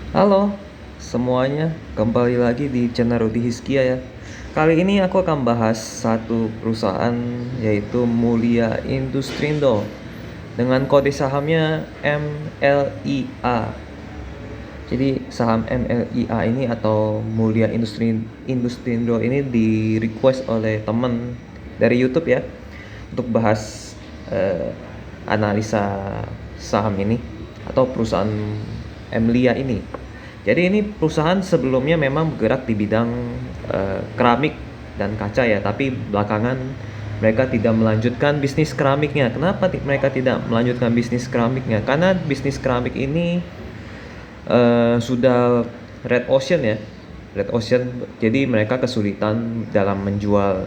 Halo semuanya, kembali lagi di channel Rudi Hiskia ya. Kali ini aku akan bahas satu perusahaan yaitu Mulia Industrindo dengan kode sahamnya MLIA. Jadi saham MLIA ini atau Mulia Industrindo ini di request oleh teman dari YouTube ya untuk bahas eh, analisa saham ini atau perusahaan MLIA ini. Jadi ini perusahaan sebelumnya memang bergerak di bidang keramik dan kaca ya, tapi belakangan mereka tidak melanjutkan bisnis keramiknya. Kenapa mereka tidak melanjutkan bisnis keramiknya? Karena bisnis keramik ini sudah red ocean ya, red ocean. Jadi mereka kesulitan dalam menjual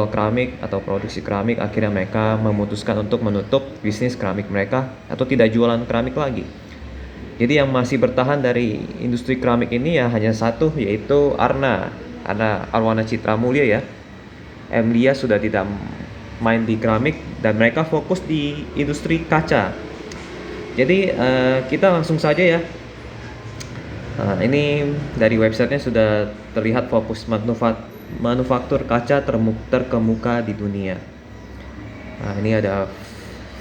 keramik atau produksi keramik. Akhirnya mereka memutuskan untuk menutup bisnis keramik mereka atau tidak jualan keramik lagi. Jadi yang masih bertahan dari industri keramik ini ya hanya satu, yaitu Arwana Citra Mulia ya. MLIA sudah tidak main di keramik dan mereka fokus di industri kaca. Jadi kita langsung saja ya. Nah, ini dari websitenya sudah terlihat fokus manufaktur kaca terkemuka di dunia. Nah, ini ada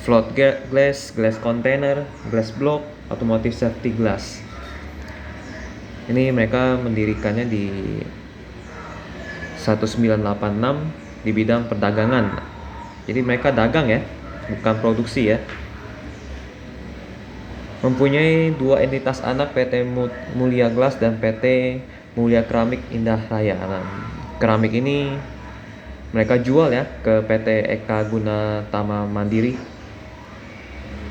float glass, glass container, glass block, automotive safety glass. Ini mereka mendirikannya di 1986 di bidang perdagangan. Jadi mereka dagang ya, bukan produksi ya. Mempunyai dua entitas anak, PT Mulia Glass dan PT Mulia Keramik Indah Raya. Nah, keramik ini mereka jual ya ke PT Eka Guna Tama Mandiri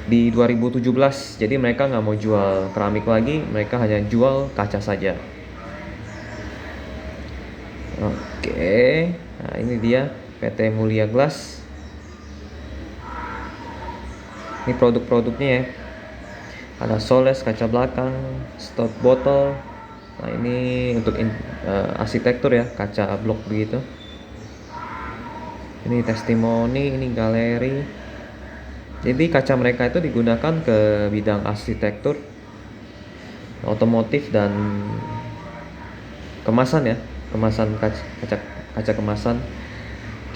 di 2017. Jadi mereka nggak mau jual keramik lagi, mereka hanya jual kaca saja. Oke, nah ini dia PT Mulia Glass. Ini produk-produknya ya. Ada Soles kaca belakang, stout botol. Nah ini untuk arsitektur ya, kaca blok begitu. Ini testimoni, ini galeri. Jadi kaca mereka itu digunakan ke bidang arsitektur, otomotif dan kemasan ya, kemasan kaca kemasan.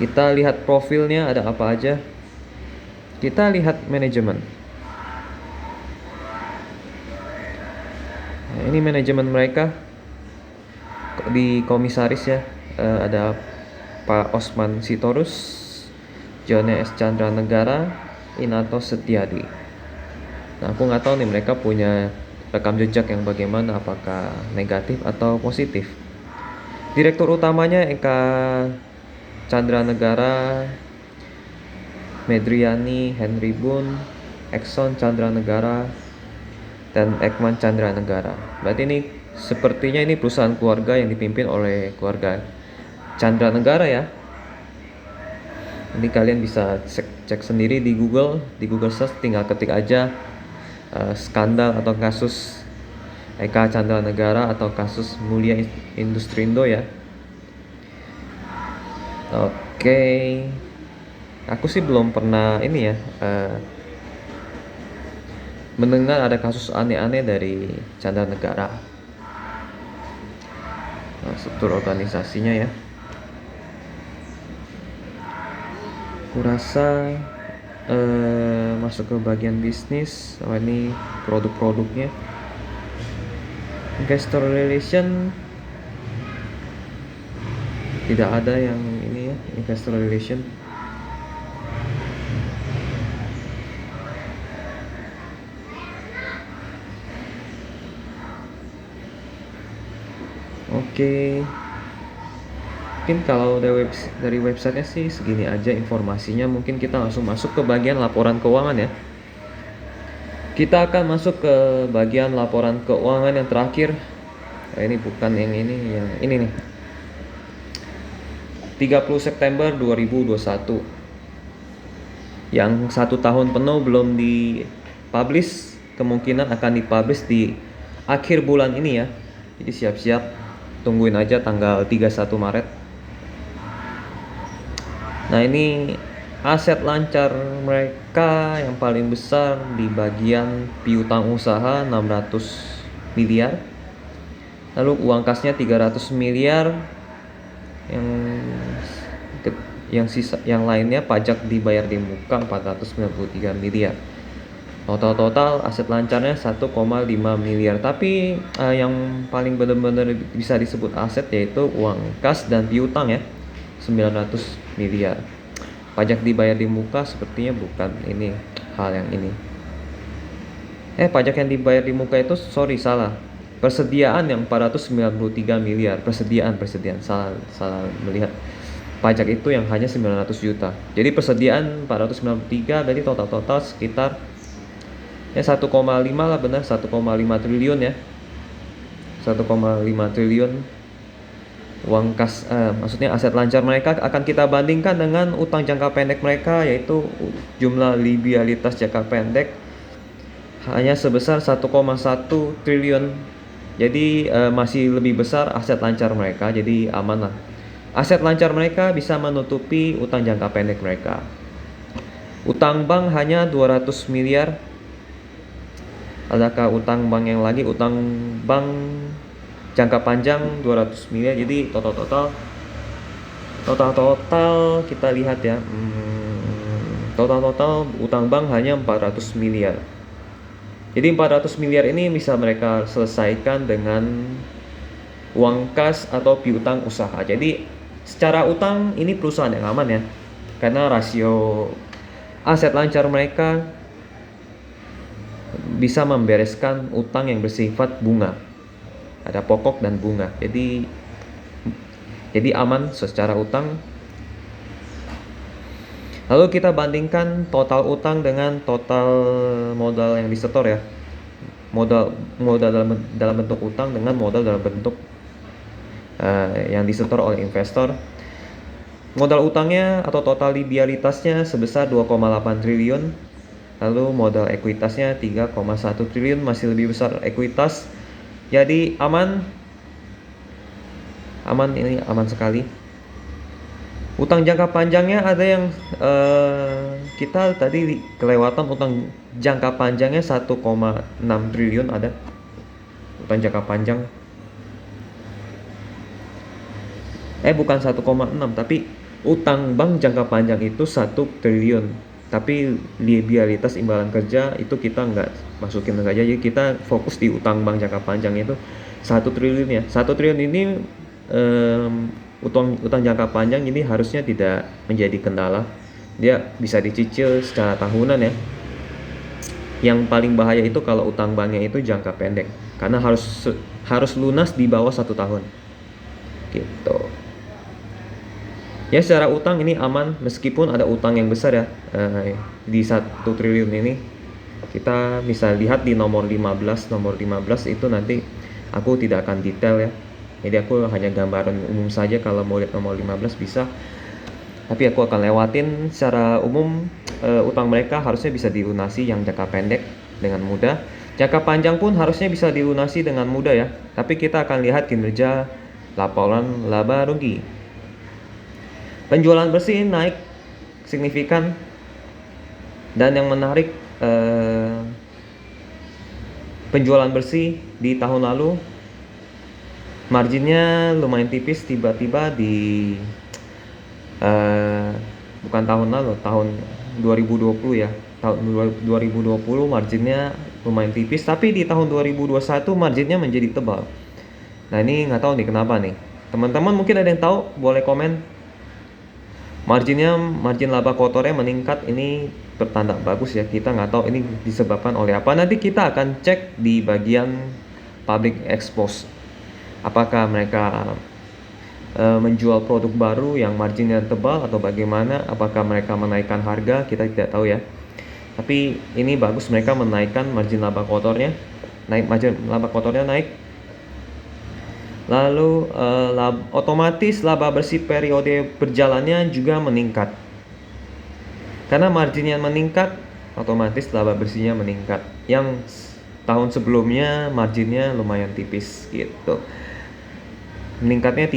Kita lihat profilnya ada apa aja. Kita lihat manajemen. Nah, ini manajemen mereka di komisaris ya. Ada Pak Osman Sitorus, Jone S. Chandra Negara, Inato Setiadi. Nah, aku nggak tahu nih mereka punya rekam jejak yang bagaimana, apakah negatif atau positif. Direktur utamanya Eka Chandra Negara, Medriani Henry Boon, Exxon Chandra Negara, dan Ekman Chandra Negara. Berarti ini sepertinya ini perusahaan keluarga yang dipimpin oleh keluarga Chandra Negara ya. Ini kalian bisa cek sendiri di Google Search, tinggal ketik aja skandal atau kasus Eka Chandra Negara atau kasus Mulia Industrindo ya. Oke, aku sih belum pernah ini ya mendengar ada kasus aneh-aneh dari Chandra Negara. Nah, struktur organisasinya ya. Aku rasa masuk ke bagian bisnis. Oh, ini produk-produknya. Investor relation tidak ada yang ini ya, investor relation. Oke. Mungkin kalau dari websitenya sih segini aja informasinya. Mungkin kita langsung masuk ke bagian laporan keuangan ya. Kita akan masuk ke bagian laporan keuangan yang terakhir. Nah, ini bukan yang ini nih. 30 September 2021. Yang 1 tahun penuh belum dipublish, kemungkinan akan dipublish di akhir bulan ini ya. Jadi siap-siap, tungguin aja tanggal 31 Maret. Nah ini Aset lancar mereka yang paling besar di bagian piutang usaha 600 miliar. Lalu uang kasnya 300 miliar. Yang lainnya pajak dibayar di muka 493 miliar. Total aset lancarnya 1,5 miliar. Tapi yang paling benar-benar bisa disebut aset yaitu uang kas dan piutang ya, 900 miliar. Pajak dibayar di muka sepertinya bukan ini hal yang ini. Pajak yang dibayar di muka itu salah. Persediaan yang 493 miliar. Persediaan salah melihat. Pajak itu yang hanya 900 juta. Jadi persediaan 493, berarti total sekitar 1,5 lah, benar, 1,5 triliun ya. 1,5 triliun uang kas, maksudnya aset lancar mereka akan kita bandingkan dengan utang jangka pendek mereka, yaitu jumlah liabilitas jangka pendek hanya sebesar 1,1 triliun. Jadi masih lebih besar aset lancar mereka, jadi aman lah. Aset lancar mereka bisa menutupi utang jangka pendek mereka. Utang bank hanya 200 miliar. Adakah utang bank yang lagi? Utang bank jangka panjang 200 miliar. Jadi total kita lihat ya. Total utang bank hanya 400 miliar. Jadi 400 miliar ini bisa mereka selesaikan dengan uang kas atau piutang usaha. Jadi secara utang ini perusahaan yang aman ya, karena rasio aset lancar mereka bisa membereskan utang yang bersifat bunga. Ada pokok dan bunga. Jadi aman secara utang. Lalu kita bandingkan total utang dengan total modal yang disetor ya. Modal dalam bentuk utang dengan modal dalam bentuk yang disetor oleh investor. Modal utangnya atau total liabilitasnya sebesar 2,8 triliun. Lalu modal ekuitasnya 3,1 triliun, masih lebih besar ekuitas. Jadi aman sekali. Utang jangka panjangnya ada yang kita tadi kelewatan, utang jangka panjangnya 1,6 triliun ada. Utang jangka panjang. Bukan 1,6, tapi utang bank jangka panjang itu 1 triliun. Tapi liabilitas imbalan kerja itu kita nggak masukin saja, jadi kita fokus di utang bank jangka panjang itu 1 triliun ya. 1 triliun ini utang jangka panjang ini harusnya tidak menjadi kendala. Dia bisa dicicil secara tahunan ya. Yang paling bahaya itu kalau utang banknya itu jangka pendek, karena harus lunas di bawah 1 tahun gitu. Ya, secara utang ini aman, meskipun ada utang yang besar ya. Di 1 triliun ini kita bisa lihat di nomor 15 itu nanti aku tidak akan detail ya. Jadi aku hanya gambaran umum saja. Kalau mau lihat nomor 15 bisa, tapi aku akan lewatin secara umum. Utang mereka harusnya bisa dilunasi yang jangka pendek dengan mudah. Jangka panjang pun harusnya bisa dilunasi dengan mudah ya. Tapi kita akan lihat kinerja laporan laba rugi. Penjualan bersih naik signifikan, dan yang menarik penjualan bersih di tahun lalu marginnya lumayan tipis, tiba-tiba di bukan tahun lalu, tahun 2020 ya. Tahun 2020 marginnya lumayan tipis, tapi di tahun 2021 marginnya menjadi tebal. Nah, ini nggak tahu nih kenapa nih. Teman-teman mungkin ada yang tahu, boleh komen. Margin laba kotornya meningkat, ini pertanda bagus ya. Kita nggak tahu ini disebabkan oleh apa. Nanti kita akan cek di bagian public expose. Apakah mereka menjual produk baru yang marginnya tebal atau bagaimana? Apakah mereka menaikkan harga? Kita tidak tahu ya. Tapi ini bagus, mereka menaikkan margin laba kotornya. Margin laba kotornya naik. Lalu otomatis laba bersih periode berjalannya juga meningkat. Karena marginnya meningkat, otomatis laba bersihnya meningkat. Yang tahun sebelumnya marginnya lumayan tipis gitu. meningkatnya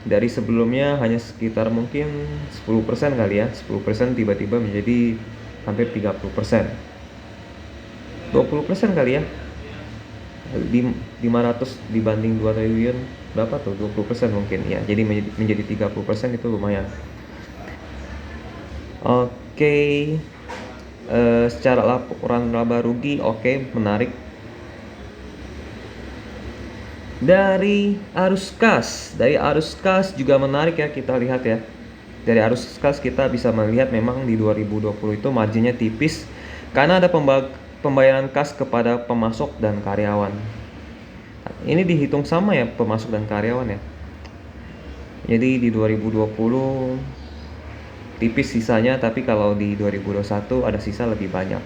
dari sebelumnya hanya sekitar mungkin 10% kali ya, 10% tiba-tiba menjadi hampir 30%. 20% kali ya. 500 dibanding 2 triliun berapa tuh? 20% mungkin ya. Jadi menjadi 30% itu lumayan. Oke. Secara laporan laba rugi oke, menarik. Dari arus kas juga menarik ya, kita lihat ya. Dari arus kas kita bisa melihat memang di 2020 itu marginnya tipis karena ada pembayaran kas kepada pemasok dan karyawan. Ini dihitung sama ya, pemasok dan karyawan ya. Jadi di 2020 tipis sisanya, tapi kalau di 2021 ada sisa lebih banyak.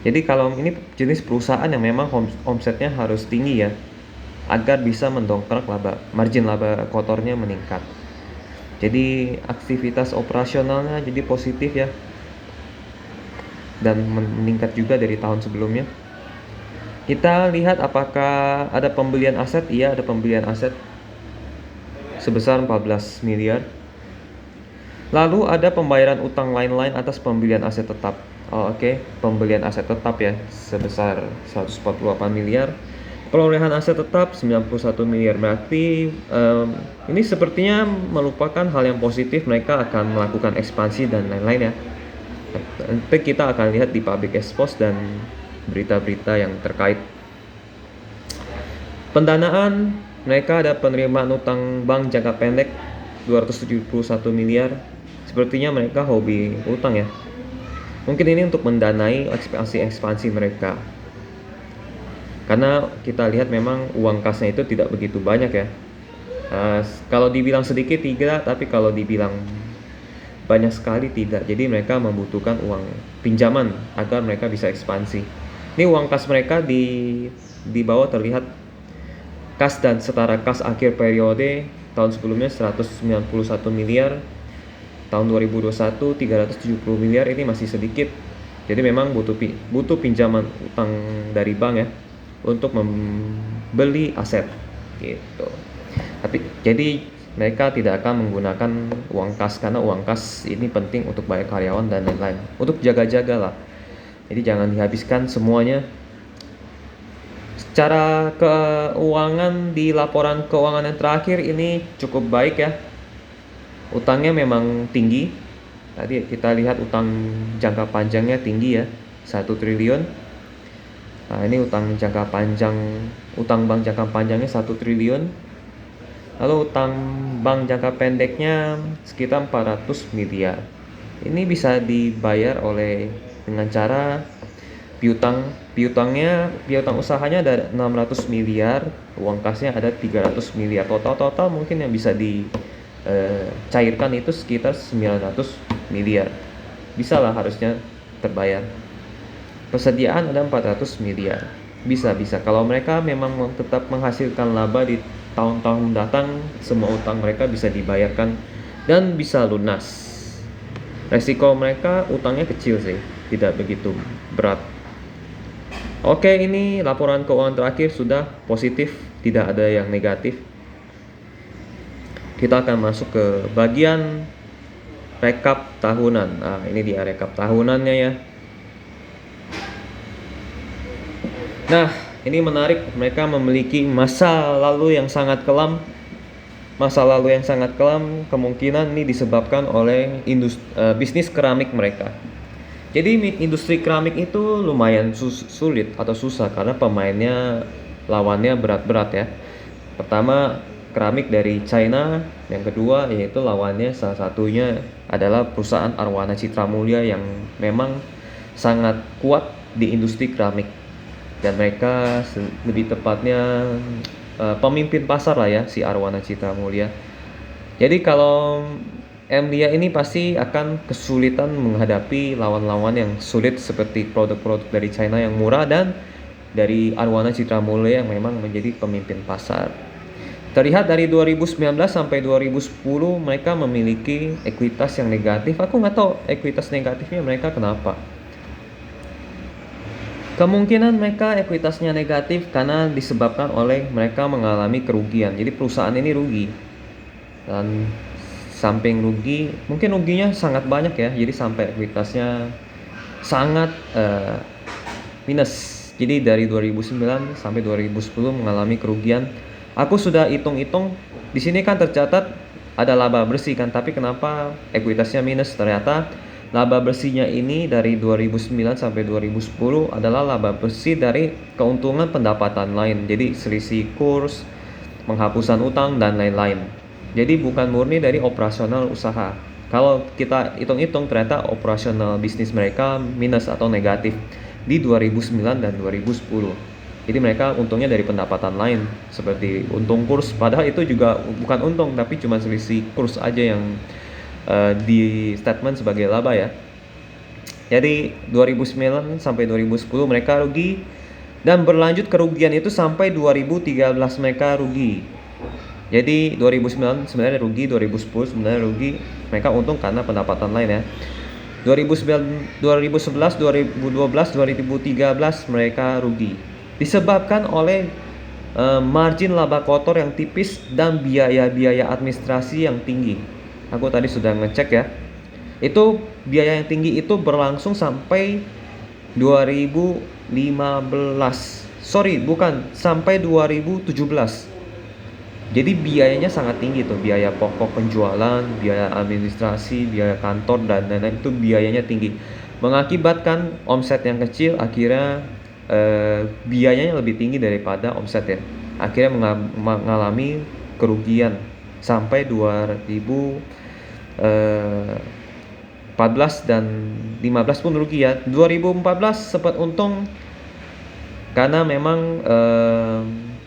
Jadi kalau ini jenis perusahaan yang memang omsetnya harus tinggi ya, agar bisa mendongkrak margin laba kotornya meningkat. Jadi aktivitas operasionalnya jadi positif ya, dan meningkat juga dari tahun sebelumnya. Kita lihat apakah ada pembelian aset. Iya, ada pembelian aset sebesar 14 miliar. Lalu ada pembayaran utang lain-lain atas pembelian aset tetap. Oke. Pembelian aset tetap ya sebesar 148 miliar. Perolehan aset tetap 91 miliar. Berarti ini sepertinya merupakan hal yang positif. Mereka akan melakukan ekspansi dan lain-lain ya. Nanti kita akan lihat di public expose dan berita-berita yang terkait. Pendanaan, mereka ada penerimaan utang bank jangka pendek 271 miliar. Sepertinya mereka hobi utang ya. Mungkin ini untuk mendanai ekspansi mereka. Karena kita lihat memang uang kasnya itu tidak begitu banyak ya. Kalau dibilang sedikit tidak, tapi kalau dibilang banyak sekali tidak. Jadi mereka membutuhkan uang pinjaman agar mereka bisa ekspansi. Ini uang kas mereka di bawah terlihat kas dan setara kas akhir periode tahun sebelumnya 191 miliar, tahun 2021 370 miliar. Ini masih sedikit. Jadi memang butuh pinjaman utang dari bank ya untuk membeli aset gitu. Tapi jadi mereka tidak akan menggunakan uang kas karena uang kas ini penting untuk bayar karyawan dan lain-lain, untuk jaga-jaga lah. Jadi jangan dihabiskan semuanya. Secara keuangan di laporan keuangan yang terakhir ini cukup baik ya. Utangnya memang tinggi. Tadi kita lihat utang jangka panjangnya tinggi ya, 1 triliun. Nah, ini utang bank jangka panjangnya 1 triliun. Lalu utang bank jangka pendeknya sekitar 400 miliar. Ini bisa dibayar dengan cara piutang usahanya ada 600 miliar, uang kasnya ada 300 miliar. Total mungkin yang bisa dicairkan itu sekitar 900 miliar. Bisa lah harusnya terbayar. Persediaan ada 400 miliar. Bisa. Kalau mereka memang tetap menghasilkan laba di tahun-tahun mendatang, semua utang mereka bisa dibayarkan dan bisa lunas. Resiko mereka utangnya kecil sih, tidak begitu berat. Oke, ini laporan keuangan terakhir sudah positif, tidak ada yang negatif. Kita akan masuk ke bagian rekap tahunan. Nah, ini dia rekap tahunannya ya. Nah, ini menarik, mereka memiliki masa lalu yang sangat kelam. Kemungkinan ini disebabkan oleh bisnis keramik mereka. Jadi industri keramik itu lumayan sulit atau susah karena lawannya berat-berat ya. Pertama, keramik dari China. Yang kedua yaitu lawannya salah satunya adalah perusahaan Arwana Citra Mulia yang memang sangat kuat di industri keramik. Dan mereka lebih tepatnya pemimpin pasar lah ya, si Arwana Citra Mulia. Jadi kalau MLIA ini pasti akan kesulitan menghadapi lawan-lawan yang sulit seperti produk-produk dari China yang murah dan dari Arwana Citra Mulia yang memang menjadi pemimpin pasar. Terlihat dari 2019 sampai 2010 mereka memiliki ekuitas yang negatif. Aku nggak tahu ekuitas negatifnya mereka kenapa. Kemungkinan mereka ekuitasnya negatif karena disebabkan oleh mereka mengalami kerugian. Jadi perusahaan ini rugi. Dan samping rugi, mungkin ruginya sangat banyak ya. Jadi sampai ekuitasnya sangat minus. Jadi dari 2009 sampai 2010 mengalami kerugian. Aku sudah hitung-hitung, di sini kan tercatat ada laba bersih kan, tapi kenapa ekuitasnya minus? Ternyata laba bersihnya ini dari 2009 sampai 2010 adalah laba bersih dari keuntungan pendapatan lain. Jadi selisih kurs, penghapusan utang, dan lain-lain. Jadi bukan murni dari operasional usaha. Kalau kita hitung-hitung ternyata operasional bisnis mereka minus atau negatif di 2009 dan 2010. Jadi mereka untungnya dari pendapatan lain seperti untung kurs, padahal itu juga bukan untung tapi cuma selisih kurs aja yang di statement sebagai laba ya. Jadi 2009 sampai 2010 mereka rugi dan berlanjut kerugian itu sampai 2013 mereka rugi. Jadi 2009 sebenarnya rugi, 2010 sebenarnya rugi, mereka untung karena pendapatan lain ya. 2011, 2012, 2013 mereka rugi disebabkan oleh margin laba kotor yang tipis dan biaya-biaya administrasi yang tinggi. Aku tadi sudah ngecek ya. Itu biaya yang tinggi itu berlangsung sampai 2015. Sorry, bukan, sampai 2017. Jadi biayanya sangat tinggi tuh, biaya pokok penjualan, biaya administrasi, biaya kantor, dan lain-lain itu biayanya tinggi. Mengakibatkan omset yang kecil akhirnya biayanya lebih tinggi daripada omset ya. Akhirnya mengalami kerugian sampai 2014 dan 15 pun rugi ya. 2014 sempat untung karena memang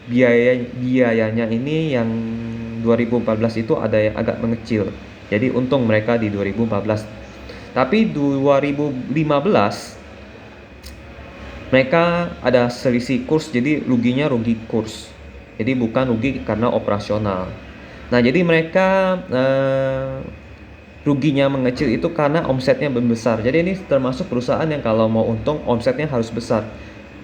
biayanya ini yang 2014 itu ada yang agak mengecil. Jadi untung mereka di 2014. Tapi 2015 mereka ada selisih kurs, jadi ruginya rugi kurs. Jadi bukan rugi karena operasional. Nah, jadi mereka ruginya mengecil itu karena omsetnya membesar. Jadi ini termasuk perusahaan yang kalau mau untung omsetnya harus besar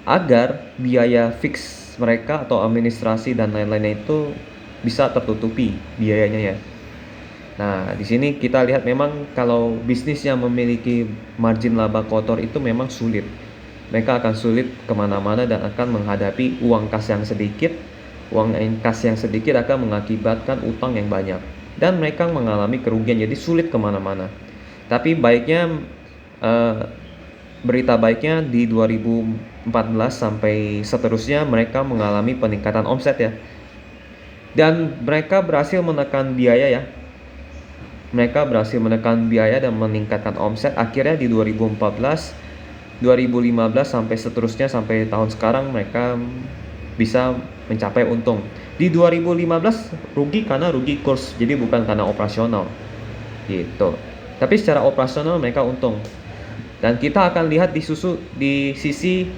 agar biaya fix mereka atau administrasi dan lain-lainnya itu bisa tertutupi biayanya ya. Nah, di sini kita lihat memang kalau bisnis yang memiliki margin laba kotor itu memang sulit. Mereka akan sulit kemana-mana dan akan menghadapi uang kas yang sedikit. Uang kas yang sedikit akan mengakibatkan utang yang banyak. Dan mereka mengalami kerugian, jadi sulit kemana-mana. Tapi baiknya, berita baiknya di 2014 sampai seterusnya mereka mengalami peningkatan omset ya. Dan mereka berhasil menekan biaya ya. Mereka berhasil menekan biaya dan meningkatkan omset. Akhirnya di 2014, 2015 sampai seterusnya sampai tahun sekarang mereka bisa mencapai untung. Di 2015 rugi karena rugi kurs, jadi bukan karena operasional gitu. Tapi secara operasional mereka untung. Dan kita akan lihat di sisi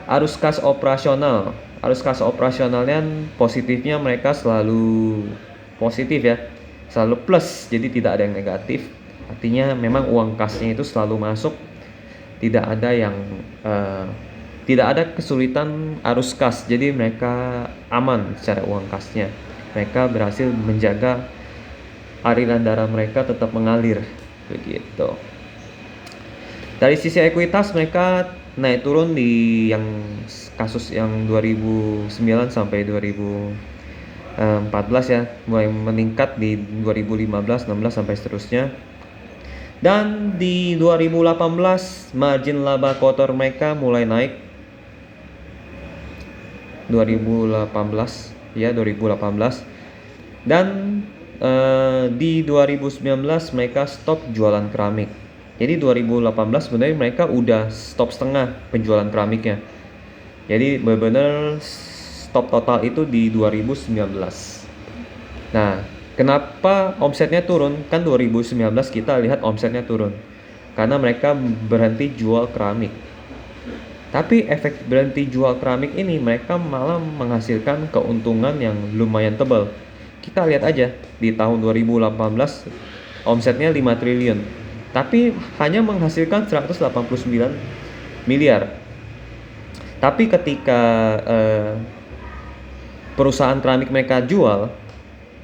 arus kas operasional. Arus kas operasionalnya positifnya mereka selalu positif ya, selalu plus, jadi tidak ada yang negatif. Artinya memang uang kasnya itu selalu masuk, tidak ada kesulitan arus kas, jadi mereka aman secara uang kasnya. Mereka berhasil menjaga aliran darah mereka tetap mengalir begitu. Dari sisi ekuitas mereka naik turun di yang kasus yang 2009 sampai 2014 ya, mulai meningkat di 2015, 16 sampai seterusnya. Dan di 2018 margin laba kotor mereka mulai naik. 2018. Dan di 2019 mereka stop jualan keramik. Jadi 2018 sebenarnya mereka udah stop setengah penjualan keramiknya. Jadi benar-benar stop total itu di 2019. Nah, kenapa omsetnya turun? Kan 2019 kita lihat omsetnya turun karena mereka berhenti jual keramik. Tapi efek berhenti jual keramik ini mereka malah menghasilkan keuntungan yang lumayan tebal. Kita lihat aja di tahun 2018 omsetnya 5 triliun. Tapi hanya menghasilkan 189 miliar. Tapi ketika perusahaan keramik mereka jual,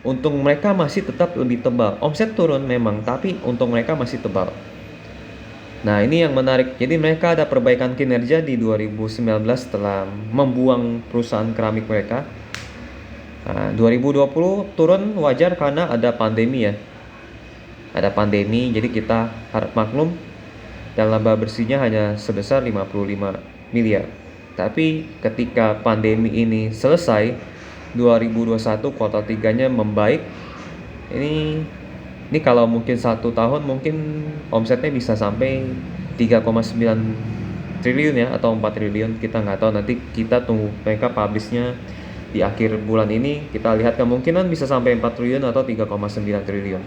untung mereka masih tetap lebih tebal. Omset turun memang, tapi untung mereka masih tebal. Nah, ini yang menarik. Jadi mereka ada perbaikan kinerja di 2019 setelah membuang perusahaan keramik mereka. Nah, 2020 turun wajar karena ada pandemi ya. Ada pandemi, jadi kita harap maklum, dan laba bersihnya hanya sebesar 55 miliar. Tapi ketika pandemi ini selesai, 2021 kuartal 3-nya membaik. Ini kalau mungkin 1 tahun mungkin omsetnya bisa sampai 3,9 triliun ya, atau 4 triliun, kita nggak tahu. Nanti kita tunggu mereka publishnya di akhir bulan ini. Kita lihat kemungkinan bisa sampai 4 triliun atau 3,9 triliun.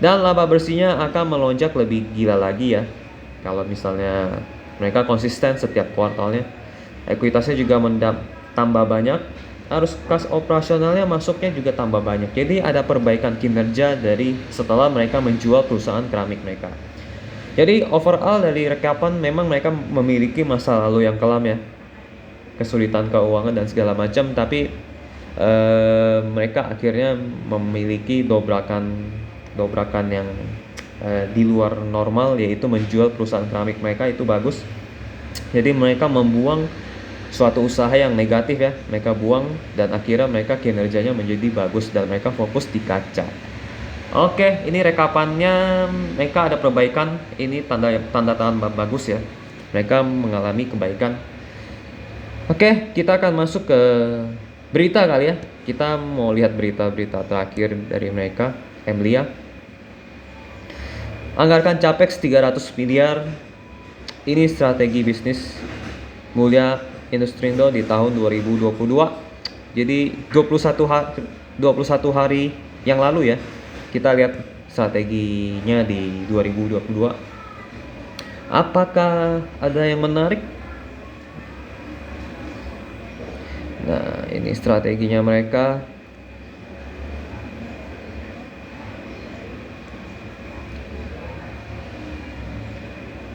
Dan laba bersihnya akan melonjak lebih gila lagi ya, kalau misalnya mereka konsisten setiap kuartalnya. Ekuitasnya juga tambah banyak, arus kas operasionalnya masuknya juga tambah banyak. Jadi ada perbaikan kinerja dari setelah mereka menjual perusahaan keramik mereka. Jadi overall dari rekapan, memang mereka memiliki masa lalu yang kelam ya, kesulitan keuangan dan segala macam, tapi mereka akhirnya memiliki dobrakan yang di luar normal, yaitu menjual perusahaan keramik mereka. Itu bagus. Jadi mereka membuang suatu usaha yang negatif ya, mereka buang, dan akhirnya mereka kinerjanya menjadi bagus dan mereka fokus di kaca. Oke, ini rekapannya, mereka ada perbaikan. Ini tanda bagus ya, mereka mengalami kebaikan. Oke, kita akan masuk ke berita kali ya. Kita mau lihat berita-berita terakhir dari mereka. Emlia anggarkan capex 300 miliar. Ini strategi bisnis Mulia Industrindo di tahun 2022. Jadi 21 hari yang lalu ya, kita lihat strateginya di 2022. Apakah ada yang menarik? Nah, ini strateginya mereka.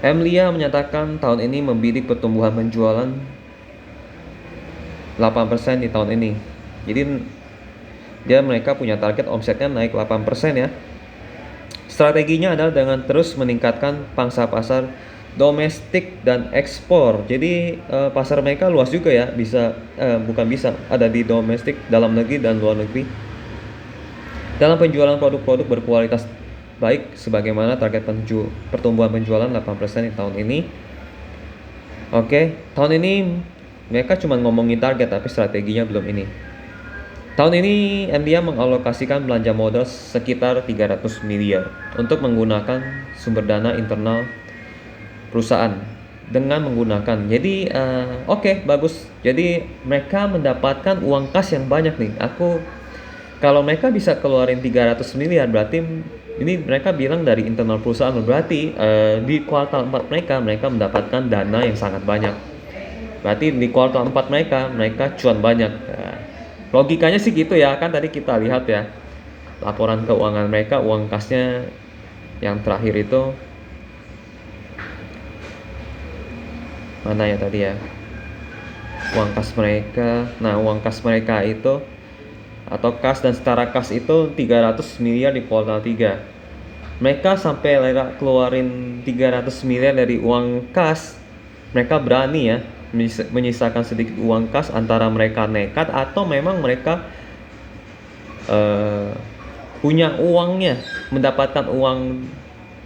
Emlia menyatakan tahun ini membidik pertumbuhan penjualan 8% di tahun ini. Jadi mereka punya target omsetnya naik 8% ya. Strateginya adalah dengan terus meningkatkan pangsa pasar domestik dan ekspor. Jadi pasar mereka luas juga ya, ada di domestik, dalam negeri dan luar negeri. Dalam penjualan produk-produk berkualitas baik, sebagaimana target pertumbuhan penjualan 8% di tahun ini. Oke, tahun ini mereka cuma ngomongin target, tapi strateginya belum ini. Tahun ini Emlia mengalokasikan belanja modal sekitar 300 miliar untuk menggunakan sumber dana internal perusahaan dengan menggunakan. Jadi oke, bagus. Jadi mereka mendapatkan uang kas yang banyak nih. Kalau mereka bisa keluarin 300 miliar, berarti ini mereka bilang dari internal perusahaan, berarti di kuartal 4 mereka mendapatkan dana yang sangat banyak. Berarti di kuartal 4 mereka cuan banyak. Logikanya sih gitu ya, kan tadi kita lihat ya laporan keuangan mereka, uang kasnya yang terakhir itu mana ya tadi ya, uang kas mereka. Nah, uang kas mereka itu, atau kas dan setara kas itu 300 miliar di kuartal 3. Mereka sampai keluarin 300 miliar dari uang kas. Mereka berani ya menyisakan sedikit uang kas, antara mereka nekat atau memang mereka punya uangnya, mendapatkan uang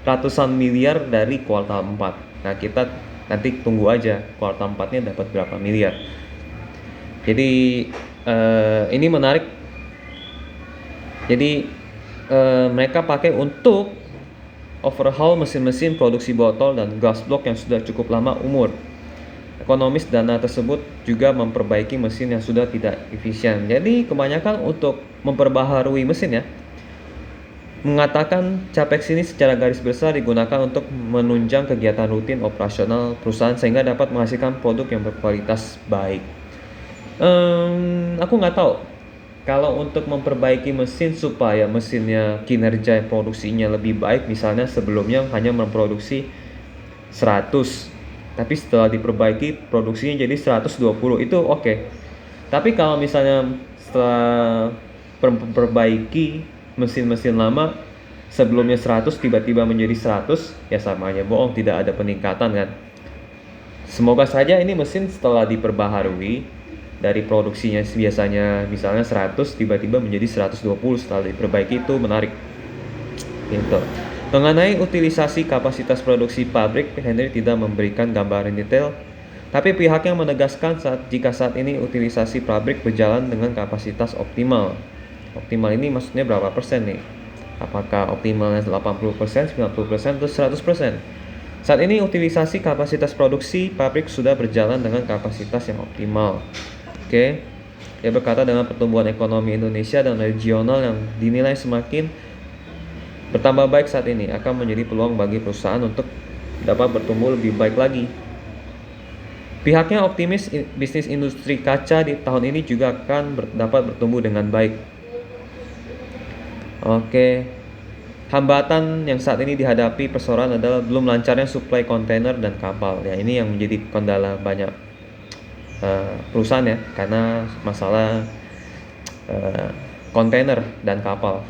ratusan miliar dari kuartal 4. Nah, kita nanti tunggu aja kuartal 4-nya dapat berapa miliar. Jadi ini menarik. Jadi mereka pakai untuk overhaul mesin-mesin produksi botol dan gas block yang sudah cukup lama umur. Ekonomis dana tersebut juga memperbaiki mesin yang sudah tidak efisien. Jadi kebanyakan untuk memperbaharui mesin ya. Mengatakan capex ini secara garis besar digunakan untuk menunjang kegiatan rutin operasional perusahaan sehingga dapat menghasilkan produk yang berkualitas baik. Aku nggak tahu kalau untuk memperbaiki mesin supaya mesinnya kinerja produksinya lebih baik. Misalnya sebelumnya hanya memproduksi 100, Tapi setelah diperbaiki produksinya jadi 120, itu oke. Tapi kalau misalnya setelah perbaiki mesin-mesin lama sebelumnya 100 tiba-tiba menjadi 100, ya sama aja bohong, tidak ada peningkatan kan. Semoga saja ini mesin setelah diperbaharui dari produksinya biasanya misalnya 100 tiba-tiba menjadi 120 setelah diperbaiki, itu menarik gitu. Mengenai utilisasi kapasitas produksi pabrik, Henry tidak memberikan gambaran detail, tapi pihaknya menegaskan jika saat ini utilisasi pabrik berjalan dengan kapasitas optimal. Optimal ini maksudnya berapa persen nih? Apakah optimalnya 80%, 90%, atau 100%? Saat ini utilisasi kapasitas produksi pabrik sudah berjalan dengan kapasitas yang optimal. Oke. Dia berkata dengan pertumbuhan ekonomi Indonesia dan regional yang dinilai semakin bertambah baik saat ini, akan menjadi peluang bagi perusahaan untuk dapat bertumbuh lebih baik lagi. Pihaknya optimis bisnis industri kaca di tahun ini juga akan dapat bertumbuh dengan baik. Oke. Hambatan yang saat ini dihadapi perseroan adalah belum lancarnya suplai kontainer dan kapal. Ya, ini yang menjadi kendala banyak perusahaan ya, karena masalah kontainer dan kapal.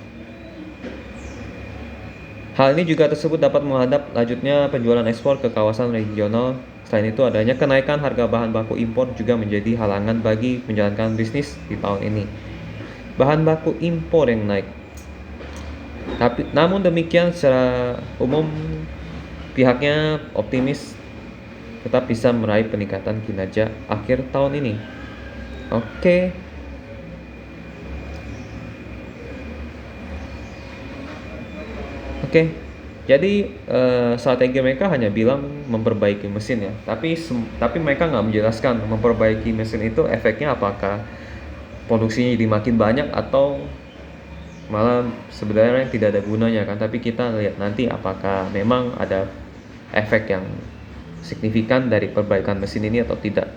Hal ini juga tersebut dapat menghadap lanjutnya penjualan ekspor ke kawasan regional. Selain itu, adanya kenaikan harga bahan baku impor juga menjadi halangan bagi menjalankan bisnis di tahun ini. Bahan baku impor yang naik. Tapi namun demikian secara umum pihaknya optimis tetap bisa meraih peningkatan kinerja akhir tahun ini. Oke. Jadi strategi mereka hanya bilang memperbaiki mesin ya. Tapi mereka nggak menjelaskan memperbaiki mesin itu efeknya apakah produksinya jadi makin banyak atau malah sebenarnya tidak ada gunanya kan. Tapi kita lihat nanti apakah memang ada efek yang signifikan dari perbaikan mesin ini atau tidak.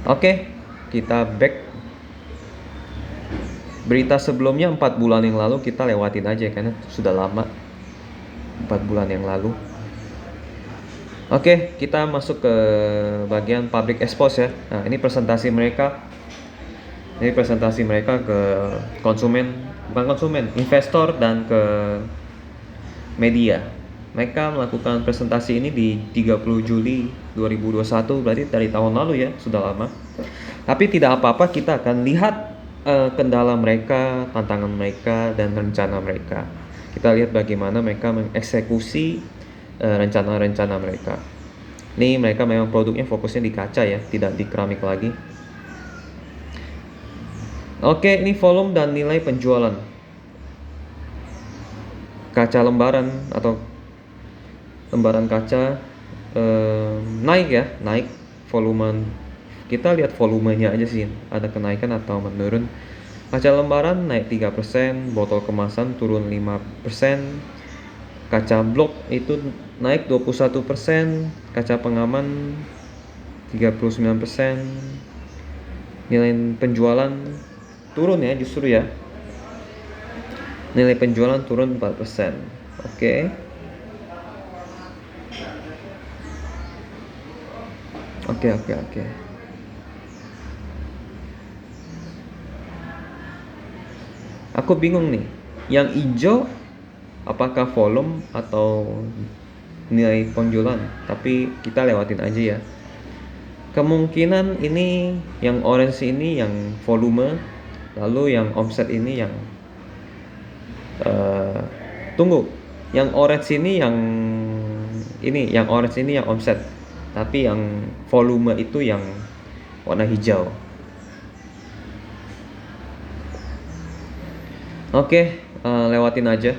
Oke, kita back. Berita sebelumnya 4 bulan yang lalu kita lewatin aja karena sudah lama, 4 bulan yang lalu. Oke, kita masuk ke bagian public expose ya. Nah, ini presentasi mereka. Ini presentasi mereka ke konsumen, bukan konsumen, investor dan ke media. Mereka melakukan presentasi ini di 30 Juli 2021, berarti dari tahun lalu ya, sudah lama. Tapi tidak apa-apa, kita akan lihat kendala mereka, tantangan mereka, dan rencana mereka. Kita lihat bagaimana mereka mengeksekusi rencana-rencana mereka. Ini mereka memang produknya fokusnya di kaca ya, tidak di keramik lagi. Oke, ini volume dan nilai penjualan kaca lembaran atau lembaran kaca naik ya, naik volume. Kita lihat volumenya aja sih, ada kenaikan atau menurun. Kaca lembaran naik 3%, botol kemasan turun 5%, kaca blok itu naik 21%, kaca pengaman 39%, nilai penjualan turun ya justru ya. Nilai penjualan turun 4%. Oke. Aku bingung nih, yang hijau apakah volume atau nilai penjualan? Tapi kita lewatin aja ya. Kemungkinan ini yang orange ini yang volume, lalu yang omset ini yang yang orange ini yang orange ini yang omset, tapi yang volume itu yang warna hijau. Oke, lewatin aja.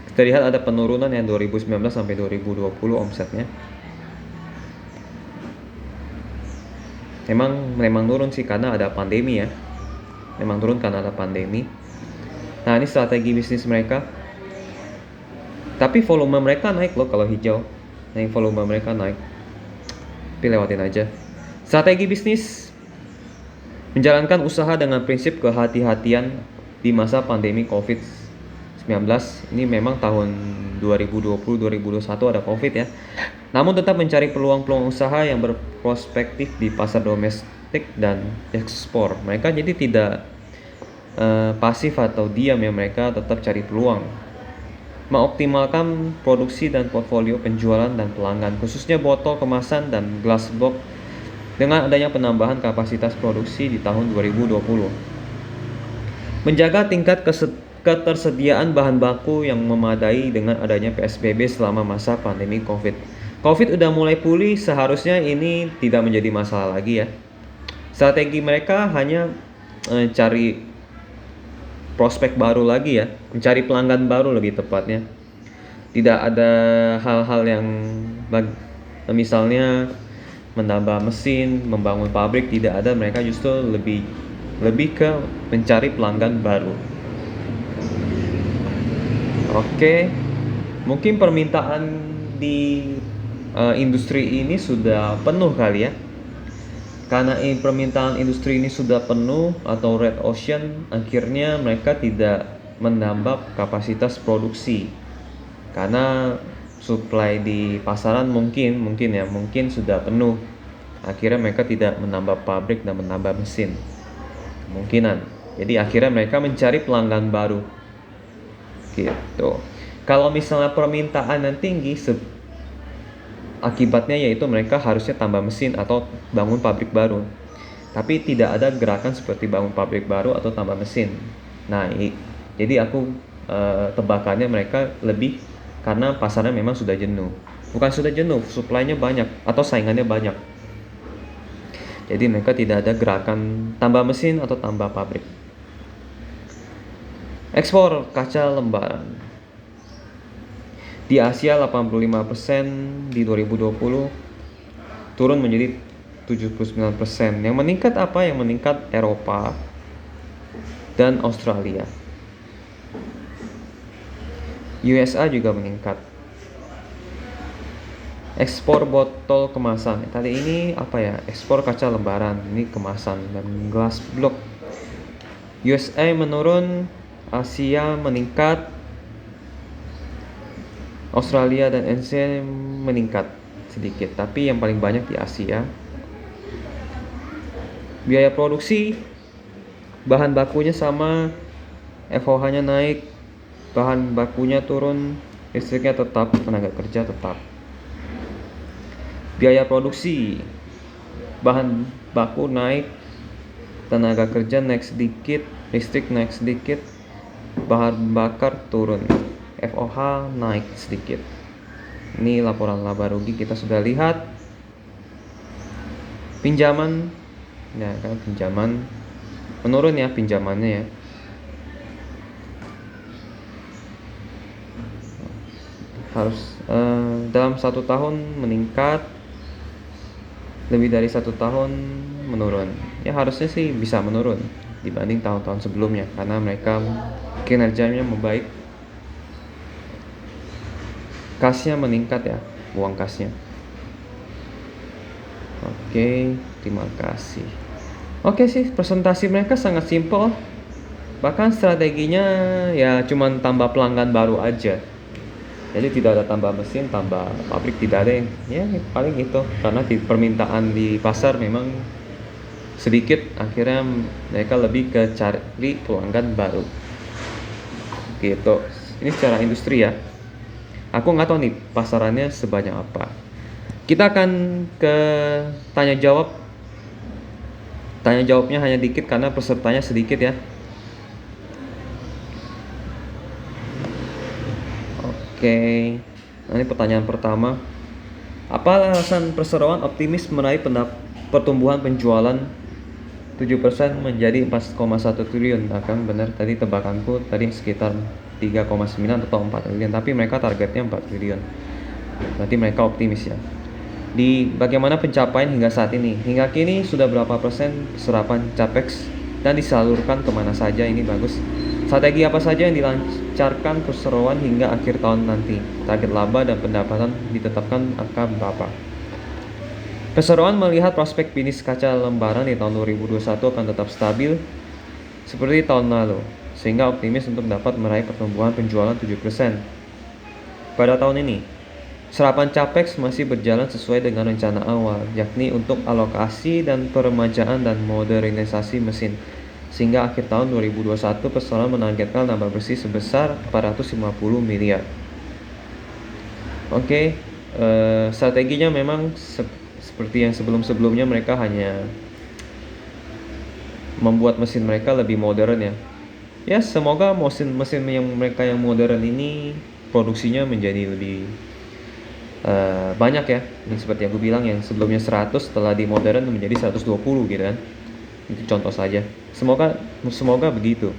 Kita lihat ada penurunan yang 2019 sampai 2020 omsetnya. Memang turun sih karena ada pandemi ya. Memang turun karena ada pandemi. Nah, ini strategi bisnis mereka. Tapi volume mereka naik loh kalau hijau. Nah, volume mereka naik. Tapi lewatin aja. Strategi bisnis menjalankan usaha dengan prinsip kehati-hatian di masa pandemi COVID-19. Ini memang tahun 2020-2021 ada COVID ya. Namun tetap mencari peluang-peluang usaha yang berprospektif di pasar domestik dan ekspor. Mereka jadi tidak pasif atau diam ya, mereka tetap cari peluang. Mengoptimalkan produksi dan portfolio penjualan dan pelanggan, khususnya botol kemasan dan glass block dengan adanya penambahan kapasitas produksi di tahun 2020. Menjaga tingkat ketersediaan bahan baku yang memadai dengan adanya PSBB selama masa pandemi COVID. COVID udah mulai pulih, seharusnya ini tidak menjadi masalah lagi ya. Strategi mereka hanya cari prospek baru lagi ya, mencari pelanggan baru lebih tepatnya. Tidak ada hal-hal yang misalnya menambah mesin, membangun pabrik, tidak ada. Mereka justru lebih ke mencari pelanggan baru. Oke, mungkin permintaan di industri ini sudah penuh kali ya. Karena permintaan industri ini sudah penuh atau red ocean, akhirnya mereka tidak menambah kapasitas produksi. Karena supply di pasaran mungkin sudah penuh. Akhirnya mereka tidak menambah pabrik dan menambah mesin. Kemungkinan. Jadi akhirnya mereka mencari pelanggan baru. Gitu. Kalau misalnya permintaan yang tinggi, akibatnya yaitu mereka harusnya tambah mesin atau bangun pabrik baru. Tapi tidak ada gerakan seperti bangun pabrik baru atau tambah mesin. Nah, jadi aku tebakannya mereka lebih karena pasarnya memang sudah jenuh. Bukan sudah jenuh, supply-nya banyak atau saingannya banyak. Jadi mereka tidak ada gerakan tambah mesin atau tambah pabrik. Ekspor kaca lembaran. Di Asia 85% di 2020 turun menjadi 79%. Yang meningkat apa? Yang meningkat Eropa dan Australia. USA juga meningkat. Ekspor botol kemasan. Tadi ini apa ya? Ekspor kaca lembaran, ini kemasan dan glass block. USA menurun, Asia meningkat, Australia dan Asia meningkat sedikit, tapi yang paling banyak di Asia. Biaya produksi, bahan bakunya sama, FOH-nya naik, bahan bakunya turun, listriknya tetap, tenaga kerja tetap. Biaya produksi, bahan baku naik, tenaga kerja naik sedikit, listrik naik sedikit, bahan bakar turun, FOH naik sedikit. Ini laporan laba rugi kita sudah lihat. Pinjaman, ya kan, pinjaman menurun ya, pinjamannya ya. Harus dalam 1 tahun meningkat, lebih dari 1 tahun menurun. Ya harusnya sih bisa menurun dibanding tahun-tahun sebelumnya karena mereka kinerjanya membaik. Kasnya meningkat ya, uang kasnya. Oke, terima kasih. Oke sih, presentasi mereka sangat simpel. Bahkan strateginya ya cuman tambah pelanggan baru aja. Jadi tidak ada tambah mesin, tambah pabrik, tidak ada yang ya paling itu. Karena permintaan di pasar memang sedikit, akhirnya mereka lebih ke cari pelanggan baru. Gitu. Ini secara industri ya. Aku nggak tahu nih pasarannya sebanyak apa. Kita akan ke tanya jawab. Tanya jawabnya hanya dikit karena pesertanya sedikit ya. Oke. Nah, ini pertanyaan pertama. Apa alasan perseroan optimis meraih pertumbuhan penjualan 7% menjadi 4,1 triliun? Nah, kan benar tadi tebakanku tadi sekitar 3,9 atau 4 triliun, tapi mereka targetnya 4 triliun. Berarti mereka optimis ya. Di bagaimana pencapaian hingga saat ini? Hingga kini sudah berapa persen serapan capex dan disalurkan kemana saja? Ini bagus. Strategi apa saja yang dilancarkan perseroan hingga akhir tahun nanti? Target laba dan pendapatan ditetapkan angka berapa? Perseroan melihat prospek bisnis kaca lembaran di tahun 2021 akan tetap stabil seperti tahun lalu. sehingga optimis untuk dapat meraih pertumbuhan penjualan 7% pada tahun ini. Serapan Capex masih berjalan sesuai dengan rencana awal, yakni untuk alokasi dan peremajaan dan modernisasi mesin. Sehingga akhir tahun 2021 perseroan menargetkan laba bersih sebesar 450 miliar. Oke, strateginya memang seperti yang sebelum-sebelumnya, mereka hanya membuat mesin mereka lebih modern ya. Ya, semoga mesin yang mereka yang modern ini produksinya menjadi lebih banyak ya. Ini seperti yang aku bilang, yang sebelumnya 100 setelah dimodern menjadi 120 gitu kan. Itu contoh saja. Semoga begitu.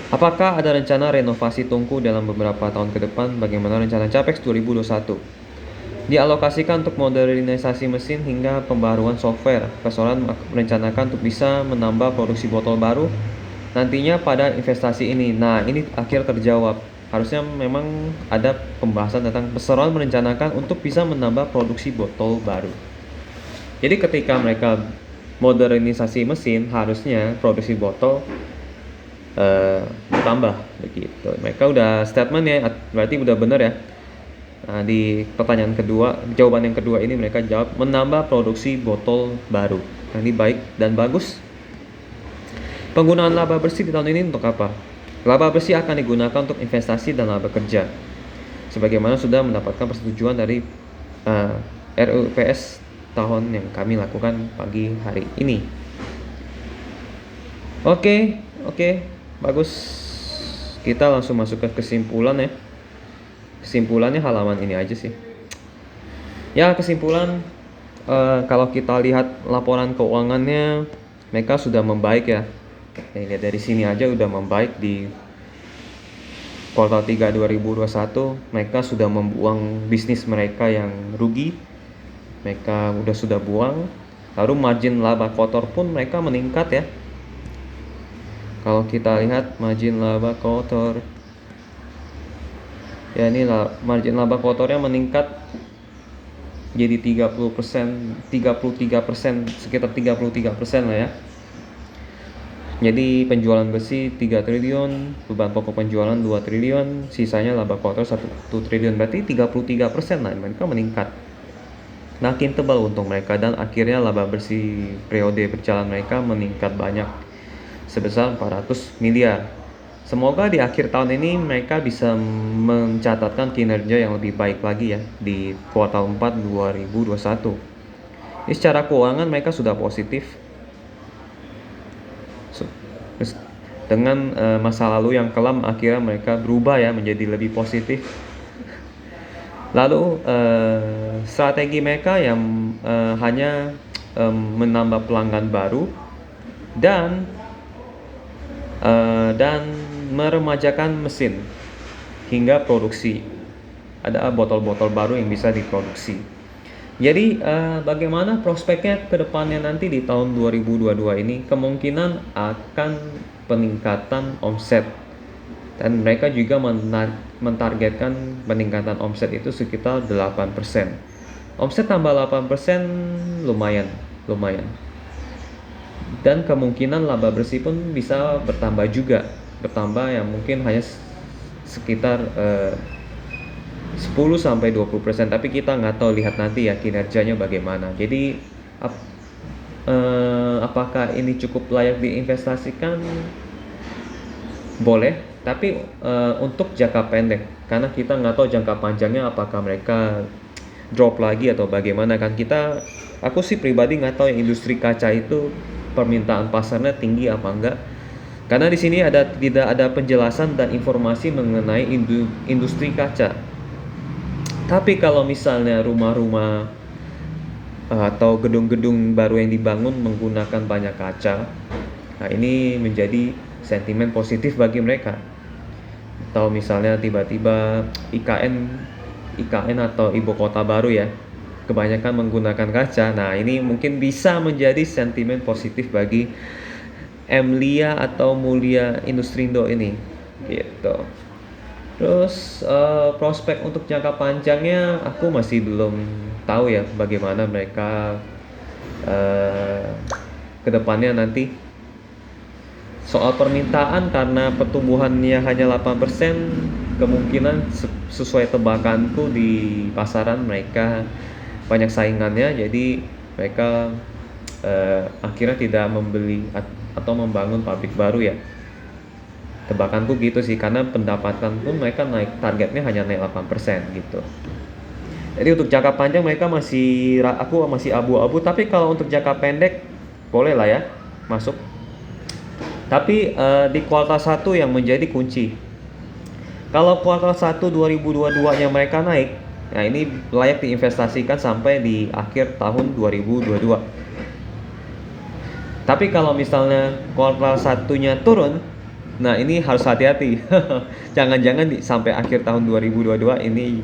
Apakah ada rencana renovasi tungku dalam beberapa tahun ke depan? Bagaimana rencana Capex 2021? Dialokasikan untuk modernisasi mesin hingga pembaruan software. Perseroan merencanakan untuk bisa menambah produksi botol baru nantinya pada investasi ini. Nah, ini akhir terjawab. Harusnya memang ada pembahasan tentang perseroan merencanakan untuk bisa menambah produksi botol baru. Jadi ketika mereka modernisasi mesin, harusnya produksi botol bertambah begitu. Mereka udah statement ya, berarti udah benar ya. Nah, di pertanyaan kedua, jawaban yang kedua ini mereka jawab menambah produksi botol baru. Nah, ini baik dan bagus. Penggunaan laba bersih di tahun ini untuk apa? Laba bersih akan digunakan untuk investasi dan laba kerja, sebagaimana sudah mendapatkan persetujuan dari RUU PS tahun yang kami lakukan pagi hari ini. Oke, bagus. Kita langsung masuk ke kesimpulan ya. Kesimpulannya halaman ini aja sih. Ya, kesimpulan kalau kita lihat laporan keuangannya, mereka sudah membaik ya. Lihat dari sini aja udah membaik. Di kuartal 3 2021 mereka sudah membuang bisnis mereka yang rugi. Mereka sudah buang. Lalu margin laba kotor pun mereka meningkat ya. Kalau kita lihat margin laba kotor, ya ini margin laba kotornya meningkat jadi 33%, sekitar 33% lah ya. Jadi penjualan besi 3 triliun, beban pokok penjualan 2 triliun, sisanya laba kotor 1 triliun. Berarti 33% lah mereka meningkat. Makin tebal untung mereka, dan akhirnya laba bersih periode berjalan mereka meningkat banyak sebesar 400 miliar. Semoga di akhir tahun ini mereka bisa mencatatkan kinerja yang lebih baik lagi ya di kuartal 4 2021. Ini secara keuangan mereka sudah positif. Dengan masa lalu yang kelam, akhirnya mereka berubah ya menjadi lebih positif. Lalu strategi mereka yang hanya menambah pelanggan baru dan meremajakan mesin hingga produksi. Ada botol-botol baru yang bisa diproduksi. Jadi bagaimana prospeknya ke depannya nanti di tahun 2022 ini? Kemungkinan akan peningkatan omset, dan mereka juga mentargetkan peningkatan omset itu sekitar 8%. Omset tambah 8% lumayan. Dan kemungkinan laba bersih pun bisa bertambah yang mungkin hanya sekitar 10-20%, tapi kita nggak tahu, lihat nanti ya kinerjanya bagaimana. Jadi apakah ini cukup layak diinvestasikan? Boleh, tapi untuk jangka pendek, karena kita nggak tahu jangka panjangnya apakah mereka drop lagi atau bagaimana kan. Aku sih pribadi nggak tahu yang industri kaca itu permintaan pasarnya tinggi apa enggak, karena di sini tidak ada penjelasan dan informasi mengenai industri kaca. Tapi kalau misalnya rumah-rumah atau gedung-gedung baru yang dibangun menggunakan banyak kaca, nah ini menjadi sentimen positif bagi mereka. Atau misalnya tiba-tiba IKN atau ibu kota baru ya, kebanyakan menggunakan kaca. Nah, ini mungkin bisa menjadi sentimen positif bagi MLIA atau Mulia Industrindo ini gitu. Terus prospek untuk jangka panjangnya aku masih belum tahu ya bagaimana mereka kedepannya nanti. Soal permintaan, karena pertumbuhannya hanya 8%, kemungkinan sesuai tebakanku di pasaran mereka banyak saingannya, jadi mereka akhirnya tidak membeli atau membangun pabrik baru ya. Tebakanku gitu sih, karena pendapatan pun mereka targetnya hanya naik 8% gitu. Jadi untuk jangka panjang mereka aku masih abu-abu, tapi kalau untuk jangka pendek boleh lah ya masuk. Tapi di kuartal 1 yang menjadi kunci. Kalau kuartal 1 2022-nya mereka naik, nah ini layak diinvestasikan sampai di akhir tahun 2022. Tapi kalau misalnya kuartal 1-nya turun, nah ini harus hati-hati. Jangan-jangan sampai akhir tahun 2022 ini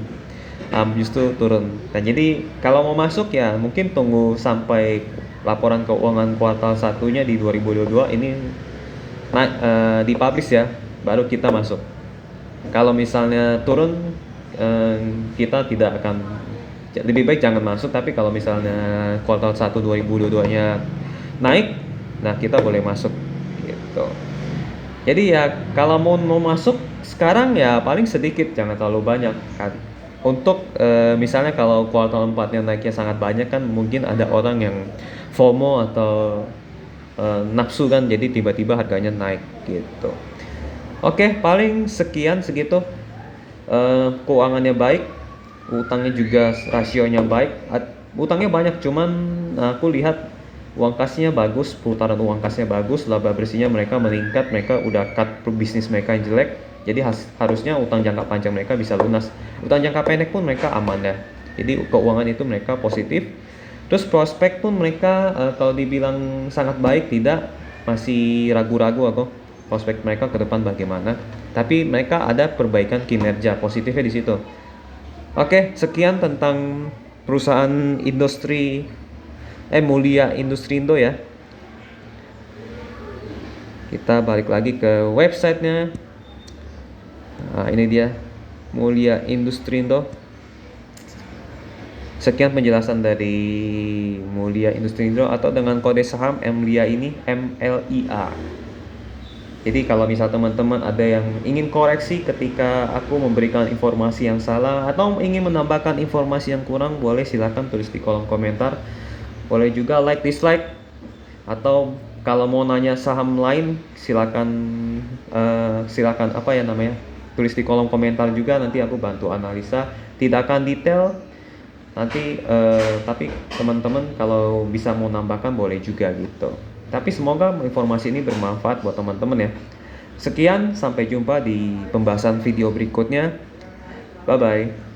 justru turun. Nah jadi kalau mau masuk ya mungkin tunggu sampai laporan keuangan kuartal 1-nya di 2022 ini dipublish ya, baru kita masuk. Kalau misalnya turun, kita tidak akan, lebih baik jangan masuk. Tapi kalau misalnya kuartal 1 2022-nya naik, nah kita boleh masuk gitu. Jadi ya kalau mau masuk sekarang ya paling sedikit, jangan terlalu banyak kan. Untuk misalnya kalau kuartal 4-nya naiknya sangat banyak kan, mungkin ada orang yang FOMO atau nafsu kan, jadi tiba-tiba harganya naik gitu. Oke, paling sekian segitu. Keuangannya baik, utangnya juga rasionya baik. Utangnya banyak, cuman aku lihat uang kasnya bagus, putaran uang kasnya bagus, laba bersihnya mereka meningkat, mereka udah cut bisnis mereka yang jelek. Jadi harusnya utang jangka panjang mereka bisa lunas. Utang jangka pendek pun mereka aman ya. Jadi keuangan itu mereka positif. Terus prospek pun mereka kalau dibilang sangat baik tidak, masih ragu-ragu aku prospek mereka ke depan bagaimana. Tapi mereka ada perbaikan kinerja positifnya di situ. Oke, sekian tentang perusahaan Mulia Industrindo ya. Kita balik lagi ke websitenya. Nah, ini dia Mulia Industrindo. Sekian penjelasan dari Mulia Industrindo atau dengan kode saham MLIA ini, MLIA. Jadi kalau misal teman-teman ada yang ingin koreksi ketika aku memberikan informasi yang salah atau ingin menambahkan informasi yang kurang, boleh silakan tulis di kolom komentar. Boleh juga like, dislike, atau kalau mau nanya saham lain silakan tulis di kolom komentar juga, nanti aku bantu analisa. Tidak akan detail nanti, tapi teman-teman kalau bisa mau nambahkan boleh juga gitu. Tapi semoga informasi ini bermanfaat buat teman-teman ya. Sekian, sampai jumpa di pembahasan video berikutnya. Bye bye.